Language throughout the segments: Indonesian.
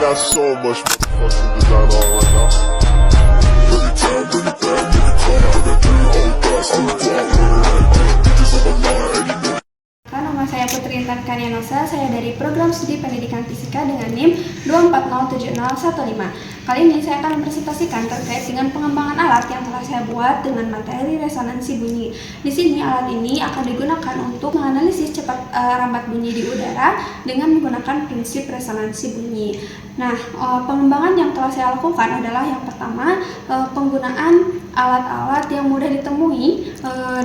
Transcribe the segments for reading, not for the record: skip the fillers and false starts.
got so much fucking design on right now. Bring it down, bring it down, make it come out. I got 3 old thoughts, I'm the block, bitches on my line, and you know. Nama saya Putri Intan Kanianosa, saya dari Program Studi Pendidikan Fisika dengan NIM 2407015. Kali ini saya akan mempresentasikan terkait dengan pengembangan alat yang telah saya buat dengan materi resonansi bunyi. Di sini alat ini akan digunakan untuk menganalisis cepat rambat bunyi di udara dengan menggunakan prinsip resonansi bunyi. Nah, pengembangan yang telah saya lakukan adalah yang pertama, penggunaan alat-alat yang mudah ditemui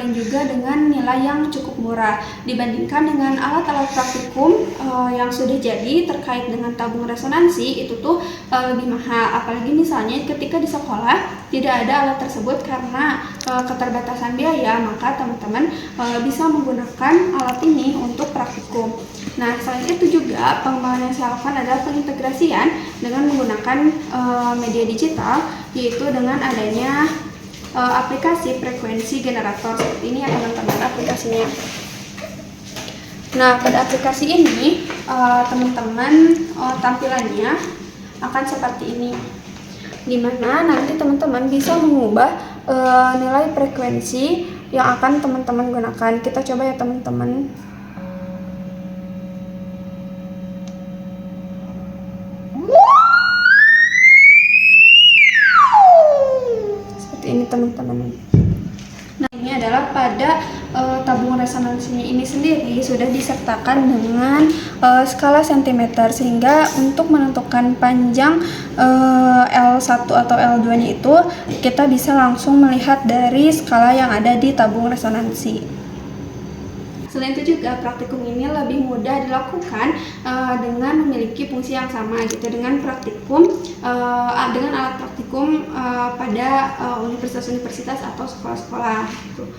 dan juga dengan nilai yang cukup murah dibandingkan dengan alat-alat praktikum yang sudah jadi terkait dengan tabung resonansi. Itu tuh lebih mahal, apalagi misalnya ketika di sekolah tidak ada alat tersebut karena keterbatasan biaya, maka teman-teman bisa menggunakan alat ini untuk praktikum. Nah, selain itu juga pengembangan yang saya lakukan adalah pengintegrasian dengan menggunakan media digital, yaitu dengan adanya aplikasi frekuensi generator. Seperti ini ya teman-teman aplikasinya. Nah, pada aplikasi ini teman-teman tampilannya akan seperti ini, dimana nanti teman-teman bisa mengubah nilai frekuensi yang akan teman-teman gunakan. Kita coba ya teman-teman. Ini teman-teman. Nah, ini adalah pada tabung resonansinya ini sendiri sudah disertakan dengan skala cm, sehingga untuk menentukan panjang L1 atau L2 nya itu kita bisa langsung melihat dari skala yang ada di tabung resonansi. Selain itu juga praktikum ini lebih mudah dilakukan dengan memiliki fungsi yang sama gitu dengan praktikum dengan alat praktikum pada universitas-universitas atau sekolah-sekolah gitu.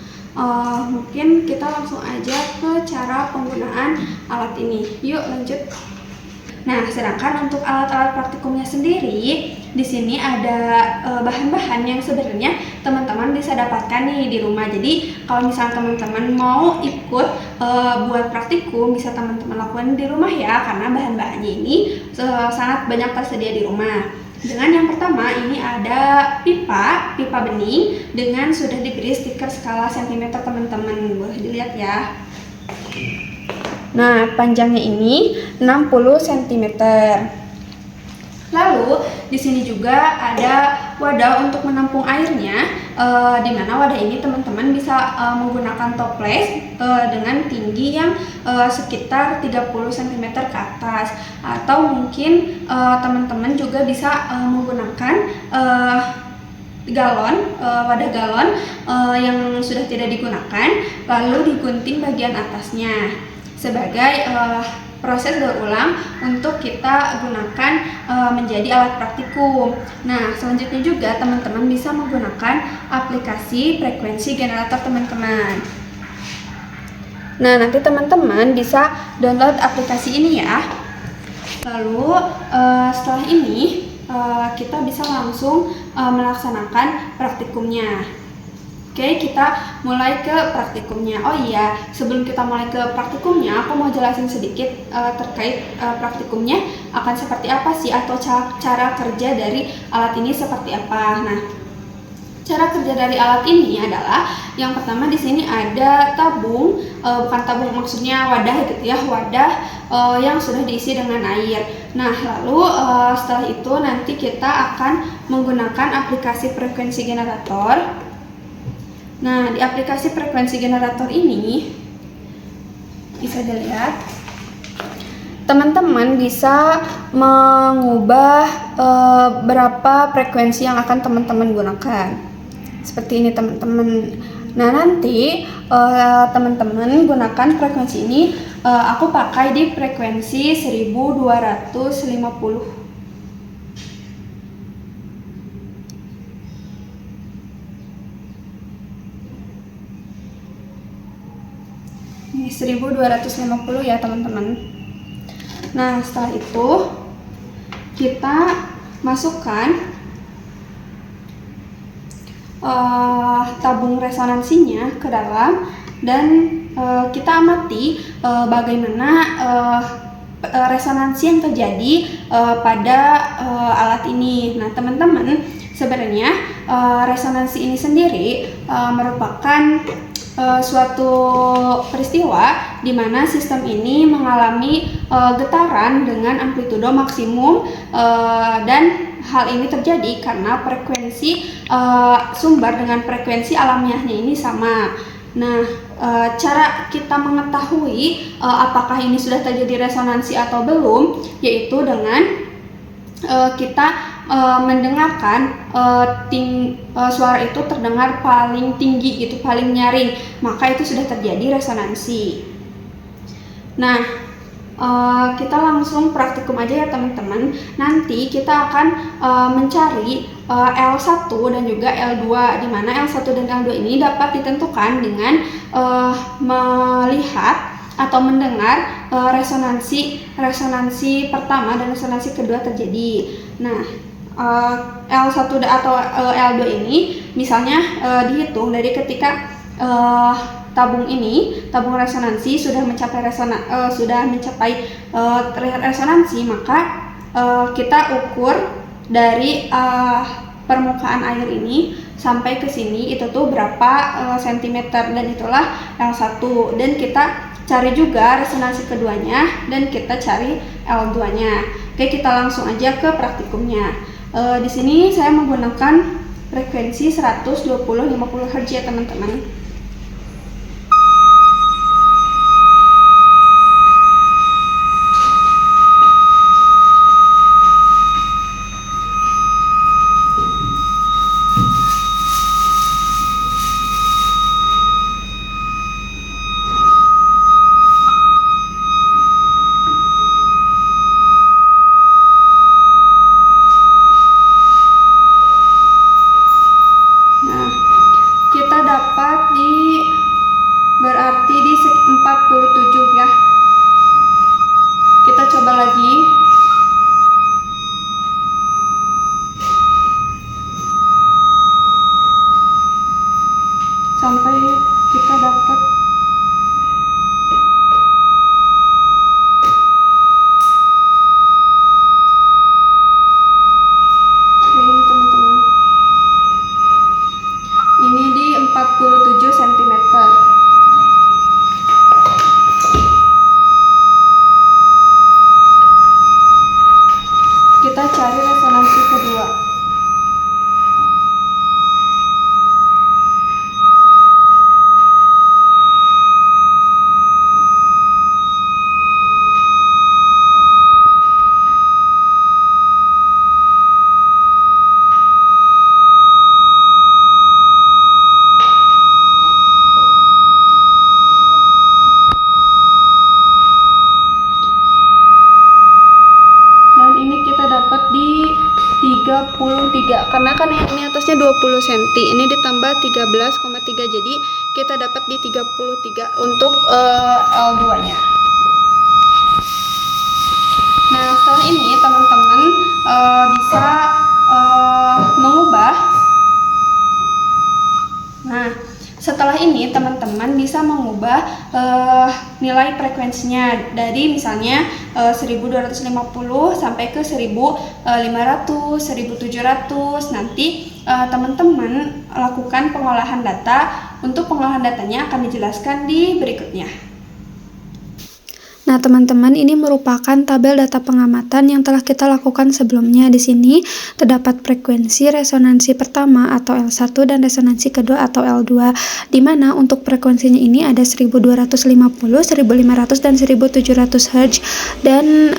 Mungkin kita langsung aja ke cara penggunaan alat ini. Yuk lanjut. Nah, sedangkan untuk alat-alat praktikumnya sendiri, di sini ada bahan-bahan yang sebenarnya teman-teman bisa dapatkan nih di rumah. Jadi kalau misalnya teman-teman mau ikut buat praktikum, bisa teman-teman lakukan di rumah ya, karena bahan-bahannya ini sangat banyak tersedia di rumah. Dengan yang pertama ini ada pipa bening dengan sudah diberi stiker skala cm teman-teman, boleh dilihat ya. Nah, panjangnya ini 60 cm. Lalu di sini juga ada wadah untuk menampung airnya, di mana wadah ini teman-teman bisa menggunakan toples dengan tinggi yang sekitar 30 cm ke atas, atau mungkin teman-teman juga bisa menggunakan galon, wadah galon yang sudah tidak digunakan, lalu digunting bagian atasnya sebagai proses daur ulang untuk kita gunakan menjadi alat praktikum. Nah, selanjutnya juga teman-teman bisa menggunakan aplikasi frekuensi generator teman-teman. Nah, nanti teman-teman bisa download aplikasi ini ya. Lalu setelah ini kita bisa langsung melaksanakan praktikumnya. Oke, kita mulai ke praktikumnya. Oh iya, sebelum kita mulai ke praktikumnya, aku mau jelasin sedikit terkait praktikumnya akan seperti apa sih, atau cara kerja dari alat ini seperti apa. Nah, cara kerja dari alat ini adalah yang pertama di sini ada tabung, bukan tabung maksudnya wadah gitu ya, wadah yang sudah diisi dengan air. Nah, lalu setelah itu nanti kita akan menggunakan aplikasi frekuensi generator. Nah, di aplikasi frekuensi generator ini bisa dilihat teman-teman bisa mengubah berapa frekuensi yang akan teman-teman gunakan. Seperti ini teman-teman. Nah, nanti teman-teman gunakan frekuensi ini, aku pakai di frekuensi 1250. 1250 ya teman-teman. Nah, setelah itu kita masukkan tabung resonansinya ke dalam dan kita amati bagaimana resonansi yang terjadi pada alat ini. Nah, teman-teman, sebenarnya resonansi ini sendiri merupakan suatu peristiwa di mana sistem ini mengalami getaran dengan amplitudo maksimum, dan hal ini terjadi karena frekuensi sumber dengan frekuensi alamiahnya ini sama. Nah, cara kita mengetahui apakah ini sudah terjadi resonansi atau belum, yaitu dengan kita mendengarkan suara itu terdengar paling tinggi gitu, paling nyaring, maka itu sudah terjadi resonansi. Nah, kita langsung praktikum aja ya teman-teman. Nanti kita akan mencari L1 dan juga L2, di mana L1 dan L2 ini dapat ditentukan dengan melihat atau mendengar resonansi pertama dan resonansi kedua terjadi. Nah, L1 atau L2 ini misalnya dihitung dari ketika tabung resonansi sudah mencapai resonansi, maka kita ukur dari permukaan air ini sampai ke sini itu tuh berapa sentimeter, dan itulah L1. Dan kita cari juga resonansi keduanya dan kita cari L2-nya. Oke, kita langsung aja ke praktikumnya. Di sini saya menggunakan frekuensi 120-50 Hz ya teman-teman. Kita dapat berarti di 47 ya. Kita coba lagi. Sampai kita dapat ini teman-teman. Ini di 47 cm. Kita cari resonansi kedua. Dan ini kita dapat di 33, karena kan ini atasnya 20 cm, ini ditambah 13,3, jadi kita dapat di 33 untuk L2 nya. Nah, setelah ini teman-teman bisa mengubah. Nah, setelah ini teman-teman bisa mengubah nilai frekuensinya dari misalnya 1250 sampai ke 1500, 1700. Nanti teman-teman lakukan pengolahan data. Untuk pengolahan datanya akan dijelaskan di berikutnya. Nah, teman-teman, ini merupakan tabel data pengamatan yang telah kita lakukan sebelumnya. Di sini terdapat frekuensi resonansi pertama atau L1 dan resonansi kedua atau L2, di mana untuk frekuensinya ini ada 1250, 1500 dan 1700 Hz, dan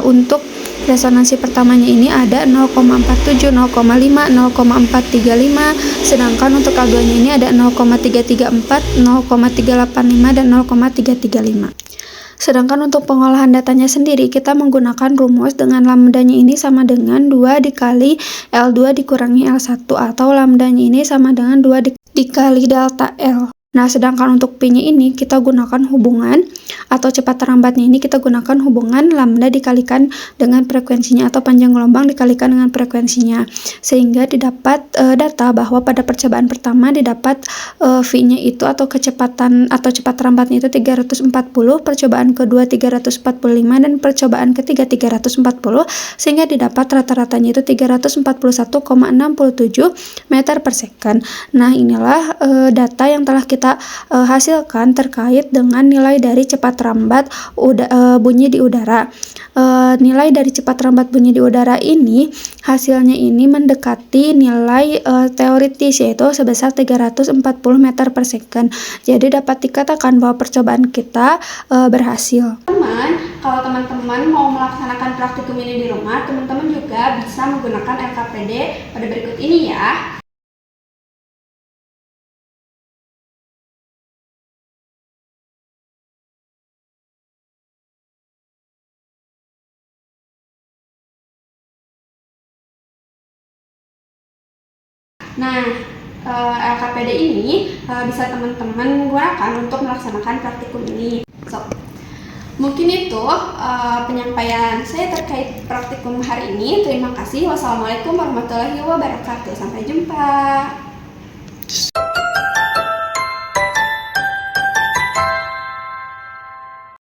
untuk resonansi pertamanya ini ada 0,47, 0,5, 0,435, sedangkan untuk L2-nya ini ada 0,334, 0,385 dan 0,335. Sedangkan untuk pengolahan datanya sendiri, kita menggunakan rumus dengan lambdanya ini sama dengan 2 dikali L2 dikurangi L1, atau lambdanya ini sama dengan 2 dikali delta L. Nah, sedangkan untuk P-nya ini kita gunakan hubungan atau cepat lambatnya ini kita gunakan hubungan lambda dikalikan dengan frekuensinya atau panjang gelombang dikalikan dengan frekuensinya. Sehingga didapat data bahwa pada percobaan pertama didapat V-nya itu atau kecepatan atau cepat lambatnya itu 340, percobaan kedua 345 dan percobaan ketiga 340, sehingga didapat rata-ratanya itu 341,67 meter per second. Nah, inilah data yang telah kita hasilkan terkait dengan nilai dari cepat lambat bunyi di udara. Nilai dari cepat lambat bunyi di udara ini hasilnya ini mendekati nilai teoritis, yaitu sebesar 340 meter per second. Jadi dapat dikatakan bahwa percobaan kita berhasil. Kalau teman-teman mau melaksanakan praktikum ini di rumah, teman-teman juga bisa menggunakan LKPD pada berikut ini ya. Nah, LKPD ini bisa teman-teman gunakan untuk melaksanakan praktikum ini. Mungkin itu penyampaian saya terkait praktikum hari ini. Terima kasih. Wassalamualaikum warahmatullahi wabarakatuh. Sampai jumpa.